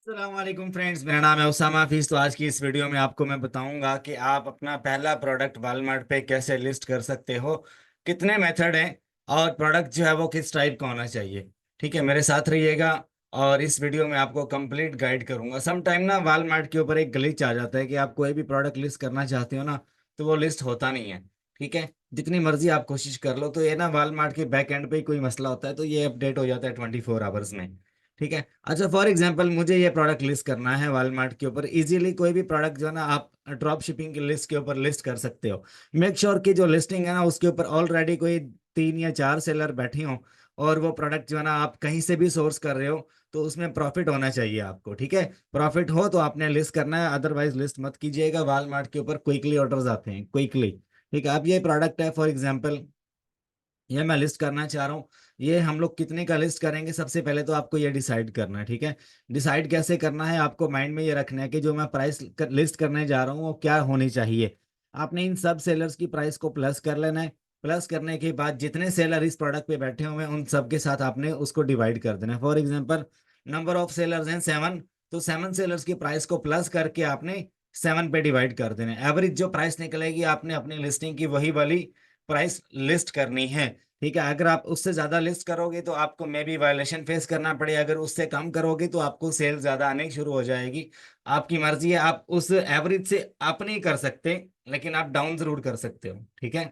वालेकुम फ्रेंड्स, मेरा नाम है उसामा हाफिज। तो आज की इस वीडियो में आपको मैं बताऊंगा कि आप अपना पहला प्रोडक्ट वॉलमार्ट पे कैसे लिस्ट कर सकते हो, कितने मेथड हैं और प्रोडक्ट जो है वो किस टाइप का होना चाहिए। ठीक है, मेरे साथ रहिएगा और इस वीडियो में आपको कंप्लीट गाइड करूंगा। सम टाइम ना वॉलमार्ट के ऊपर एक ग्लिच आ जाता है कि आप कोई भी प्रोडक्ट लिस्ट करना चाहते हो ना, तो वो लिस्ट होता नहीं है। ठीक है, जितनी मर्जी आप कोशिश कर लो, तो ये ना वॉलमार्ट के बैक एंड पे ही कोई मसला होता है, तो ये अपडेट हो जाता है 24 आवर्स में। ठीक है, अच्छा फॉर एग्जांपल मुझे ये प्रोडक्ट लिस्ट करना है वॉलमार्ट के ऊपर। इजीली कोई भी प्रोडक्ट जो है ना, आप ड्रॉप शिपिंग की लिस्ट के ऊपर लिस्ट कर सकते हो। मेक श्योर की जो लिस्टिंग है ना, उसके ऊपर ऑलरेडी कोई 3 या 4 सेलर बैठे हो, और वो प्रोडक्ट जो है ना आप कहीं से भी सोर्स कर रहे हो, तो उसमें प्रॉफिट होना चाहिए आपको। ठीक है, प्रॉफिट हो तो आपने लिस्ट करना है, अदरवाइज लिस्ट मत कीजिएगा। वॉलमार्ट के ऊपर क्विकली ऑर्डर्स आते हैं, क्विकली। ठीक है, अब ये प्रोडक्ट है फॉर एग्जाम्पल, ये मैं लिस्ट करना चाह रहा हूँ। ये हम लोग कितने का लिस्ट करेंगे, सबसे पहले तो आपको ये डिसाइड करना है। ठीक है, डिसाइड कैसे करना है, आपको माइंड में ये रखना है कि जो मैं प्राइस लिस्ट करने जा रहा हूँ वो क्या होनी चाहिए। आपने इन सब सेलर्स की प्राइस को प्लस कर लेना है। प्लस करने के बाद जितने सेलर इस प्रोडक्ट पे बैठे हुए हैं उन सब के साथ आपने उसको डिवाइड कर देना है। For example, number of sellers हैं 7, तो 7 सेलर्स की प्राइस को प्लस करके आपने 7 पे डिवाइड कर देना है। एवरेज जो प्राइस निकलेगी आपने अपनी लिस्टिंग की वही वाली प्राइस लिस्ट करनी है। ठीक है, अगर आप उससे ज्यादा लिस्ट करोगे तो आपको मे बी वायलेशन फेस करना पड़े, अगर उससे कम करोगे तो आपको सेल ज्यादा आने शुरू हो जाएगी। आपकी मर्जी है, आप उस एवरेज से अप नहीं कर सकते, लेकिन आप डाउन जरूर कर सकते हो। ठीक है,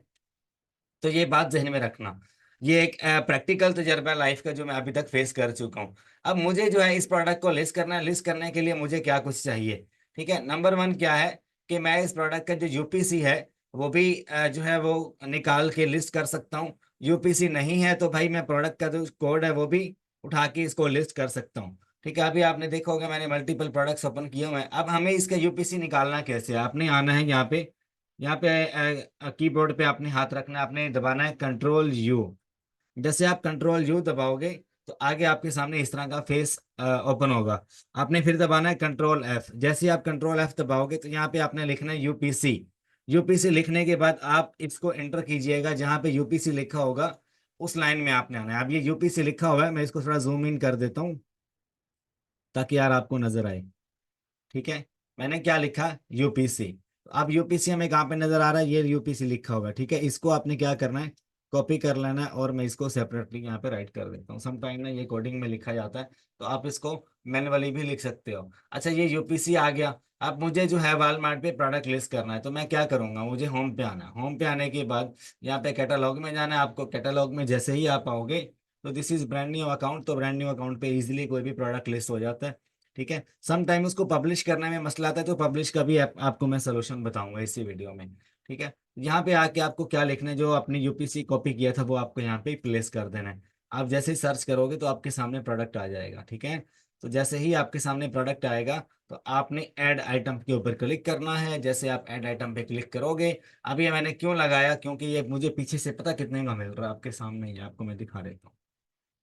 तो ये बात जहन में रखना। ये एक प्रैक्टिकल तजर्बा लाइफ का जो मैं अभी तक फेस कर चुका हूँ। अब मुझे जो है इस प्रोडक्ट को लिस्ट करना है, लिस्ट करने के लिए मुझे क्या कुछ चाहिए। ठीक है, नंबर वन क्या है कि मैं इस प्रोडक्ट का जो यूपीसी है वो भी जो है वो निकाल के लिस्ट कर सकता हूँ। यूपीसी नहीं है तो भाई मैं प्रोडक्ट का जो कोड है वो भी उठा के इसको लिस्ट कर सकता हूँ। ठीक है, अभी आपने देखा होगा मैंने मल्टीपल प्रोडक्ट्स ओपन किए हुए हैं। अब हमें इसका यूपीसी निकालना कैसे है, आपने आना है यहाँ पे कीबोर्ड पे आपने हाथ रखना है, आपने दबाना है कंट्रोल U। जैसे आप कंट्रोल U दबाओगे तो आगे आपके सामने इस तरह का फेस ओपन होगा। आपने फिर दबाना है कंट्रोल F। जैसे ही आप कंट्रोल F दबाओगे तो यहाँ पे आपने लिखना है यूपीसी। यूपीसी लिखने के बाद आप इसको एंटर कीजिएगा, जहाँ पे यूपीसी लिखा होगा उस लाइन में आपने आना है। अब ये यूपीसी लिखा हुआ है, मैं इसको थोड़ा जूम इन कर देता हूँ ताकि यार आपको नजर आए। ठीक है, मैंने क्या लिखा, यूपीसी। तो अब यूपीसी हमें कहाँ पे नजर आ रहा है, ये यूपीसी लिखा होगा। ठीक है, इसको आपने क्या करना है, कॉपी कर लेना है, और मैं इसको सेपरेटली यहाँ पे राइट कर देता हूँ। समटाइम ना ये कोडिंग में लिखा जाता है, तो आप इसको मैन्युअली भी लिख सकते हो। अच्छा, ये यूपीसी आ गया। अब मुझे जो है वॉलमार्ट पे प्रोडक्ट लिस्ट करना है, तो मैं क्या करूंगा, मुझे होम पे आना है। होम पे आने के बाद यहाँ पे कैटलॉग में जाना है आपको। कैटलॉग में जैसे ही आप आओगे तो this is brand new account, तो ब्रांड न्यू अकाउंट पे इजीली कोई भी प्रोडक्ट लिस्ट हो जाता है। ठीक है, सम टाइम उसको पब्लिश करने में मसला आता है, तो पब्लिश का भी आपको मैं सोल्यूशन बताऊंगा इसी वीडियो में। ठीक है, यहाँ पे आके आपको क्या लिखना है, जो आपने यूपीसी कॉपी किया था वो आपको यहाँ पे प्लेस कर देना है। आप जैसे ही सर्च करोगे तो आपके सामने प्रोडक्ट आ जाएगा। ठीक है, तो जैसे ही आपके सामने प्रोडक्ट आएगा तो आपने ऐड आइटम के ऊपर क्लिक करना है। जैसे आप ऐड आइटम पे क्लिक करोगे, अब ये मैंने क्यों लगाया, क्योंकि ये मुझे पीछे से पता कितने का मिल रहा है, आपके सामने ही है, आपको मैं दिखा देता हूँ।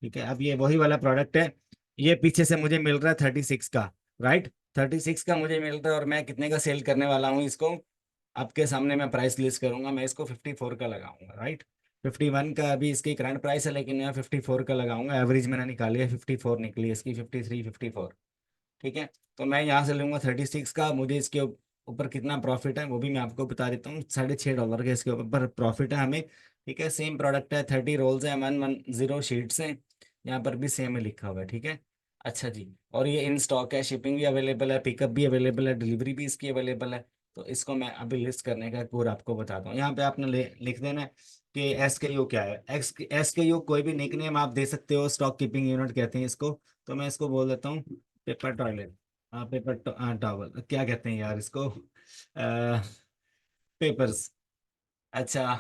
ठीक है, अब ये वही वाला प्रोडक्ट है। ये पीछे से मुझे मिल रहा है 36 का, राइट। 36 का मुझे मिल रहा है, और मैं कितने का सेल करने वाला हूँ इसको, आपके सामने मैं प्राइस लिस्ट करूंगा। मैं इसको 54 का लगाऊंगा, राइट। 51 का अभी इसकी करंट प्राइस है, लेकिन मैं 54 का लगाऊंगा। एवरेज मैंने निकाली है 54 निकली, इसकी 53 54। ठीक है, तो मैं यहाँ से लूंगा 36 का। मुझे इसके ऊपर कितना प्रॉफिट है वो भी मैं आपको बता देता हूँ। $6.5 के इसके ऊपर प्रॉफिट है हमें। ठीक है, सेम प्रोडक्ट है, 30 रोल्स हैं, 110 शीट्स हैं। यहाँ पर भी सेम ही लिखा हुआ है। ठीक है, अच्छा जी। और ये इन स्टॉक है, शिपिंग भी अवेलेबल है, पिकअप भी अवेलेबल है, डिलीवरी भी इसकी अवेलेबल है। तो इसको मैं अभी लिस्ट करने का पूरा आपको बताता हूँ। यहाँ पे आपने लिख देना है कि SKU क्या है। SKU कोई भी निक नेम आप दे सकते हो, स्टॉक कीपिंग यूनिट कहते हैं इसको। तो मैं इसको बोल देता हूँ पेपर टॉयलेट। हाँ, पेपर टॉवल क्या कहते हैं यार इसको, पेपर्स। अच्छा,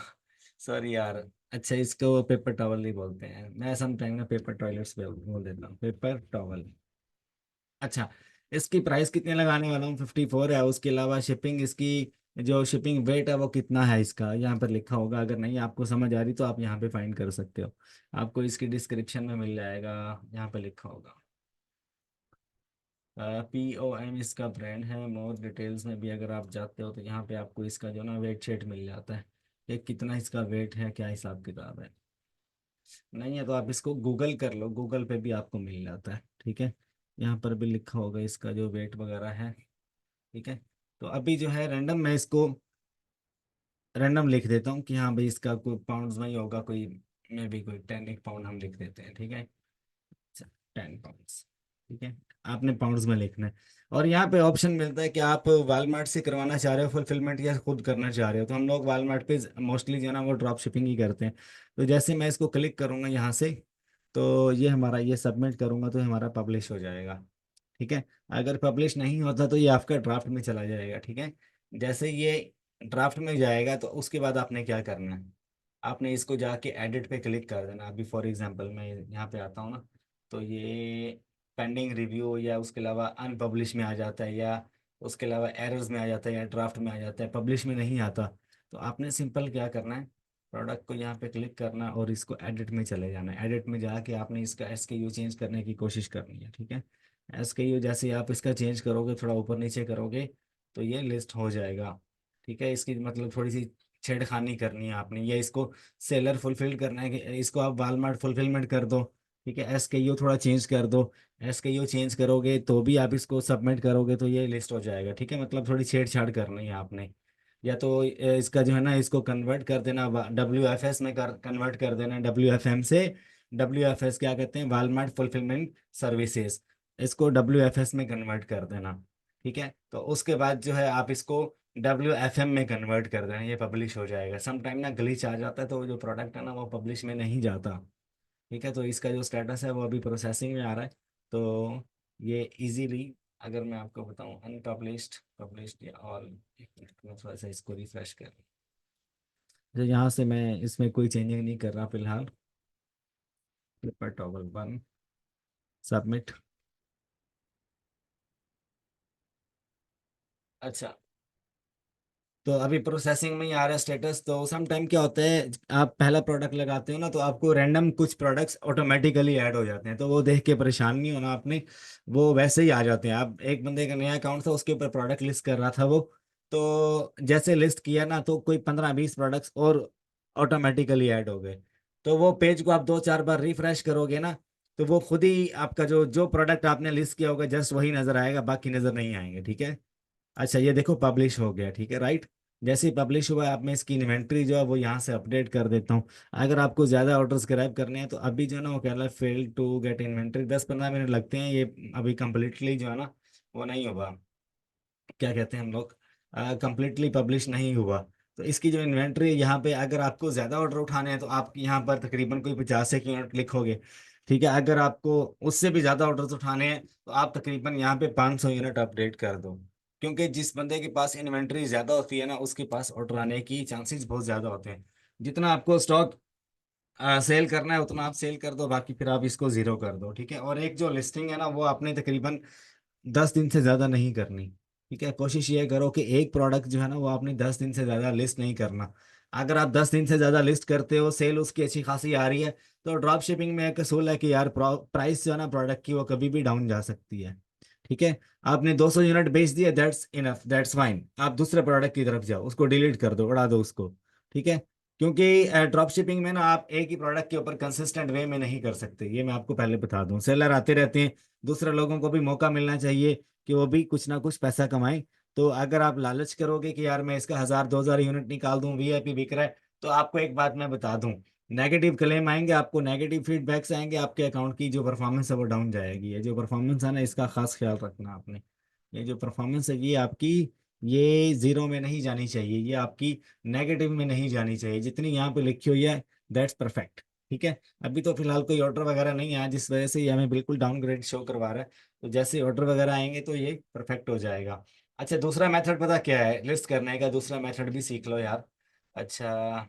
सॉरी यार। अच्छा, इसको पेपर टॉवल नहीं बोलते हैं, मैं समटाइम ना पेपर टॉयलेट्स बोल देता हूँ, पेपर टॉवल। अच्छा, इसकी प्राइस कितने लगाने वाला हूँ, 54 है। उसके अलावा शिपिंग, इसकी जो शिपिंग वेट है वो कितना है, इसका यहाँ पर लिखा होगा। अगर नहीं आपको समझ आ रही तो आप यहाँ पे फाइंड कर सकते हो, आपको इसकी डिस्क्रिप्शन में मिल जाएगा, यहाँ पे लिखा होगा। POM इसका ब्रांड है। मोर डिटेल्स में भी अगर आप जाते हो तो यहाँ पे आपको इसका जो ना वेट शीट मिल जाता है कि कितना इसका वेट है, क्या हिसाब किताब है। नहीं है तो आप इसको गूगल कर लो, गूगल पे भी आपको मिल जाता है। ठीक है, यहाँ पर भी लिखा होगा इसका जो वेट वगैरह है। ठीक है, तो अभी जो है रैंडम मैं इसको रैंडम लिख देता हूँ कि हाँ भाई इसका कोई पाउंड्स में ही होगा, कोई मे भी कोई 10 एक पाउंड हम लिख देते हैं। ठीक है, 10 पाउंड्स। ठीक है, आपने पाउंड्स में लिखना है। और यहाँ पे ऑप्शन मिलता है कि आप वालमार्ट से करवाना चाह रहे हो फुलफिलमेंट या खुद करना चाह रहे हो। तो हम लोग वालमार्ट पे मोस्टली जो है ना वो ड्रॉप शिपिंग ही करते हैं। तो जैसे मैं इसको क्लिक करूंगा यहाँ से, तो ये हमारा ये सबमिट करूंगा तो हमारा पब्लिश हो जाएगा। ठीक है, अगर पब्लिश नहीं होता तो ये आपका ड्राफ्ट में चला जाएगा। ठीक है, जैसे ये ड्राफ्ट में जाएगा तो उसके बाद आपने क्या करना है, आपने इसको जाके एडिट पे क्लिक कर देना। अभी फॉर एग्जांपल मैं यहाँ पे आता हूँ ना, तो ये पेंडिंग रिव्यू या उसके अलावा अनपब्लिश में आ जाता है, या उसके अलावा एरर्स में आ जाता है, या ड्राफ्ट में आ जाता है, पब्लिश में नहीं आता। तो आपने सिंपल क्या करना है, प्रोडक्ट को यहाँ पे क्लिक करना और इसको एडिट में चले जाना है। एडिट में जाके आपने इसका SKU चेंज करने की कोशिश करनी है। ठीक है, SKU जैसे ही आप इसका चेंज करोगे, थोड़ा ऊपर नीचे करोगे, तो ये लिस्ट हो जाएगा। ठीक है, इसकी मतलब थोड़ी सी छेड़खानी करनी है आपने, या इसको सेलर फुलफिल करना है कि इसको आप वालमार्ट फुलफिलमेंट कर दो। ठीक है, SKU थोड़ा चेंज कर दो। SKU चेंज करोगे तो भी आप इसको सबमिट करोगे तो ये लिस्ट हो जाएगा। ठीक है, मतलब थोड़ी छेड़छाड़ करनी है आपने। या तो इसका जो है ना इसको कन्वर्ट कर देना, WFS में कन्वर्ट कर देना, WFM से। WFS क्या कहते हैं, वालमार्ट फुलफिलमेंट सर्विसेज। इसको WFS में कन्वर्ट कर देना। ठीक है, तो उसके बाद जो है आप इसको WFM में कन्वर्ट कर देना, ये पब्लिश हो जाएगा। समटाइम ना ग्लिच आ जाता है तो जो प्रोडक्ट है ना वो पब्लिश में नहीं जाता। ठीक है, तो इसका जो स्टेटस है वो अभी प्रोसेसिंग में आ रहा है। तो ये इजीली, अगर मैं आपको बताऊं अनपब्लिश्ड, पब्लिश्ड या ऑल, एक मिनट में थोड़ा सा इसको रिफ्रेश कर। तो यहाँ से मैं इसमें कोई चेंजिंग नहीं कर रहा फिलहाल। Flipper toggle 1, submit. अच्छा, तो अभी प्रोसेसिंग में ही आ रहा है स्टेटस। तो सम टाइम क्या होता है, आप पहला प्रोडक्ट लगाते हो ना तो आपको रैंडम कुछ प्रोडक्ट्स ऑटोमेटिकली ऐड हो जाते हैं, तो वो देख के परेशान नहीं होना आपने। वो वैसे ही आ जाते हैं। आप एक बंदे का नया अकाउंट था, उसके ऊपर प्रोडक्ट लिस्ट कर रहा था वो, तो जैसे लिस्ट किया ना तो कोई 15-20 प्रोडक्ट्स और ऑटोमेटिकली ऐड हो गए। तो वो पेज को आप 2-4 बार रिफ्रेश करोगे ना, तो वो खुद ही आपका जो जो प्रोडक्ट आपने लिस्ट किया होगा जस्ट वही नजर आएगा, बाकी नजर नहीं आएंगे। ठीक है, अच्छा ये देखो पब्लिश हो गया। ठीक है, राइट। जैसे ही पब्लिश हुआ है, आप मैं इसकी इन्वेंट्री जो है वो यहाँ से अपडेट कर देता हूँ। अगर आपको ज़्यादा ऑर्डर्स ग्रैब करने हैं तो अभी जो है ना वो कह रहा है fail to get inventory, 10-15 minute लगते हैं ये। अभी कंप्लीटली जो है ना वो नहीं होगा, क्या कहते हैं हम लोग, कंप्लीटली पब्लिश नहीं हुआ। तो इसकी जो इन्वेंट्री है यहाँ पे, अगर आपको ज़्यादा ऑर्डर उठाने हैं तो आप यहाँ पर तकरीबन कोई 50 एक यूनिट लिखोगे। ठीक है, अगर आपको उससे भी ज़्यादा ऑर्डर्स उठाने हैं तो आप तकरीबन यहाँ पे 500 यूनिट अपडेट कर दो। क्योंकि जिस बंदे के पास इन्वेंट्री ज़्यादा होती है ना उसके पास ऑर्डर आने की चांसेस बहुत ज़्यादा होते हैं। जितना आपको स्टॉक सेल करना है उतना आप सेल कर दो, बाकी फिर आप इसको ज़ीरो कर दो। ठीक है, और एक जो लिस्टिंग है ना वो आपने तकरीबन 10 दिन से ज़्यादा नहीं करनी। ठीक है, कोशिश ये करो कि एक प्रोडक्ट जो है ना वो आपने 10 दिन से ज़्यादा लिस्ट नहीं करना। अगर आप 10 दिन से ज़्यादा लिस्ट करते हो, सेल उसकी अच्छी खासी आ रही है, तो ड्रॉप शिपिंग में एक असूल है कि यार प्राइस जो है ना प्रोडक्ट की वो कभी भी डाउन जा सकती है। ठीक है, आपने 200 यूनिट बेच दिया, दैट्स इनफ, दैट्स फाइन। आप दूसरे प्रोडक्ट की तरफ जाओ, उसको डिलीट कर दो, उड़ा दो उसको। ठीक है, क्योंकि ड्रॉप शिपिंग में ना आप एक ही प्रोडक्ट के ऊपर कंसिस्टेंट वे में नहीं कर सकते, ये मैं आपको पहले बता दूं। सेलर आते रहते हैं, दूसरे लोगों को भी मौका मिलना चाहिए कि वो भी कुछ ना कुछ पैसा कमाएं। तो अगर आप लालच करोगे कि यार मैं इसका 1000-2000 यूनिट निकाल दूं, VIP बिक रहा है, तो आपको एक बात मैं बता दूं, नेगेटिव क्लेम आएंगे, आपको नेगेटिव फीडबैक्स आएंगे, आपके अकाउंट की जो परफॉर्मेंस है वो डाउन जाएगी। ये जो परफॉर्मेंस है ना इसका खास ख्याल रखना आपने। ये जो परफॉर्मेंस है ये आपकी, ये जीरो में नहीं जानी चाहिए, ये आपकी नेगेटिव में नहीं जानी चाहिए। जितनी यहाँ पे लिखी हुई है दैट्स परफेक्ट। ठीक है, अभी तो फिलहाल कोई ऑर्डर वगैरह नहीं आया जिस वजह से ये हमें बिल्कुल डाउनग्रेड शो करवा रहा है। तो जैसे ऑर्डर वगैरह आएंगे तो ये परफेक्ट हो जाएगा। अच्छा, दूसरा मेथड पता क्या है लिस्ट करने का, दूसरा मेथड भी सीख लो यार। अच्छा,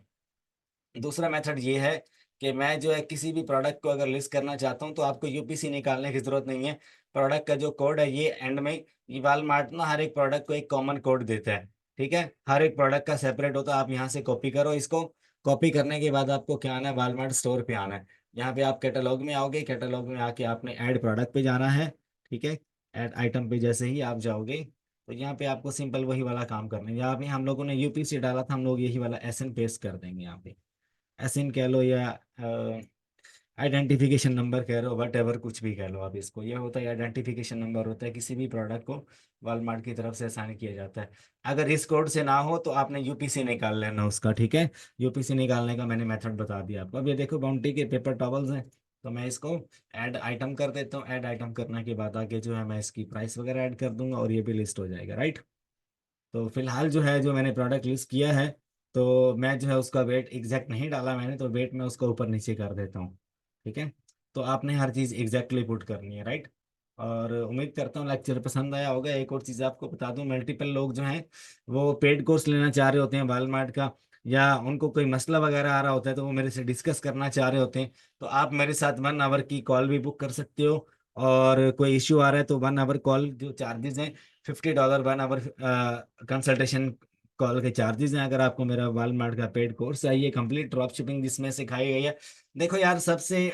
दूसरा मेथड ये है कि मैं जो है किसी भी प्रोडक्ट को अगर लिस्ट करना चाहता हूँ तो आपको UPC निकालने की जरूरत नहीं है। प्रोडक्ट का जो कोड है ये एंड में, ये वालमार्ट ना हर एक प्रोडक्ट को एक कॉमन कोड देता है। ठीक है, हर एक प्रोडक्ट का सेपरेट होता है। आप यहाँ से कॉपी करो इसको। कॉपी करने के बाद आपको क्या आना है, वालमार्ट स्टोर पे आना है। यहाँ पे आप कैटलॉग में आओगे, कैटलॉग में आके आपने ऐड प्रोडक्ट पे जाना है। ठीक है, ऐड आइटम पे जैसे ही आप जाओगे तो यहाँ पे आपको सिंपल वही वाला काम करना है। यहाँ पे हम लोगों ने UPC डाला था, हम लोग यही वाला SN पेस्ट कर देंगे यहाँ पे। एसिन कह लो या आइडेंटिफिकेशन नंबर कह लो, वट एवर, कुछ भी कह लो आप इसको। ये होता है आइडेंटिफिकेशन नंबर, होता है किसी भी प्रोडक्ट को वॉलमार्ट की तरफ से असाइन किया जाता है। अगर इस कोड से ना हो तो आपने यूपीसी निकाल लेना उसका, ठीक है। यूपीसी निकालने का मैंने मेथड बता दिया आपको। अब ये देखो बाउंटी के पेपर टॉवल्स हैं, तो मैं इसको ऐड आइटम कर देता हूँ। ऐड आइटम करने के बाद आगे जो है मैं इसकी प्राइस वगैरह ऐड कर दूंगा और ये भी लिस्ट हो जाएगा, राइट। तो फिलहाल जो है, जो मैंने प्रोडक्ट लिस्ट किया है, तो मैं जो है उसका वेट एग्जैक्ट नहीं डाला मैंने, तो वेट मैं उसका ऊपर नीचे कर देता हूँ, ठीक है। तो आपने हर चीज़ एग्जैक्टली पुट करनी है, राइट। और उम्मीद करता हूँ लेक्चर पसंद आया होगा। एक और चीज़ आपको बता दूँ, मल्टीपल लोग जो हैं वो पेड कोर्स लेना चाह रहे होते हैं वालमार्ट का, या उनको कोई मसला वगैरह आ रहा होता है तो वो मेरे से डिस्कस करना चाह रहे होते हैं। तो आप मेरे साथ 1 आवर की कॉल भी बुक कर सकते हो। और कोई इश्यू आ रहा है तो 1 आवर कॉल जो चार्जेस हैं, $50 1 आवर कंसल्टेशन कॉल के चार्जेस हैं। अगर आपको मेरा वालमार्ट का पेड कोर्स चाहिए, कंप्लीट ड्रॉप शिपिंग जिसमें सिखाई गई है। देखो यार, सबसे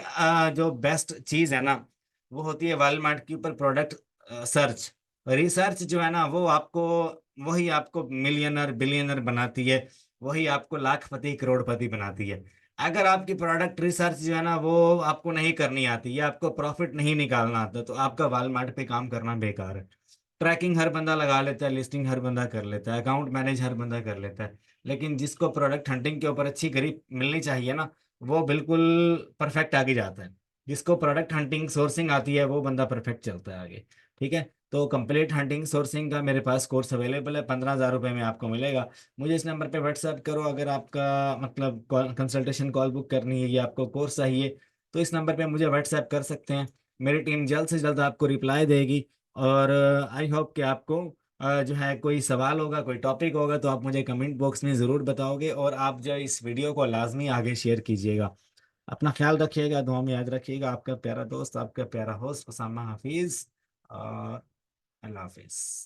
जो बेस्ट चीज़ है ना, वो होती है वालमार्ट के ऊपर प्रोडक्ट सर्च। रिसर्च जो है ना, वो आपको, वही आपको मिलियनर बिलियनर बनाती है, वही आपको लाखपति करोड़पति बनाती है। अगर आपकी प्रोडक्ट रिसर्च जो है ना वो आपको नहीं करनी आती, या आपको प्रॉफिट नहीं निकालना आता, तो आपका वालमार्ट पे काम करना बेकार है। ट्रैकिंग हर बंदा लगा लेता है, लिस्टिंग हर बंदा कर लेता है, अकाउंट मैनेज हर बंदा कर लेता है, लेकिन जिसको प्रोडक्ट हंटिंग के ऊपर अच्छी ग्रिप मिलनी चाहिए ना, वो बिल्कुल परफेक्ट आगे जाता है। जिसको प्रोडक्ट हंटिंग सोर्सिंग आती है वो बंदा परफेक्ट चलता है आगे, ठीक है। तो कंप्लीट हंटिंग सोर्सिंग का मेरे पास कोर्स अवेलेबल है, 15,000 रुपये में आपको मिलेगा। मुझे इस नंबर पे व्हाट्सएप करो अगर आपका मतलब कंसल्टेशन कॉल बुक करनी है या आपको कोर्स चाहिए, तो इस नंबर पे मुझे व्हाट्सएप कर सकते हैं। मेरी टीम जल्द से जल्द आपको रिप्लाई देगी। और आई होप कि आपको जो है कोई सवाल होगा, कोई टॉपिक होगा, तो आप मुझे कमेंट बॉक्स में ज़रूर बताओगे। और आप जो इस वीडियो को लाजमी आगे शेयर कीजिएगा। अपना ख्याल रखिएगा, दुआ में याद रखिएगा। आपका प्यारा दोस्त, आपका प्यारा होस्ट उसामा हाफिज़। और अल्लाह हाफिज़।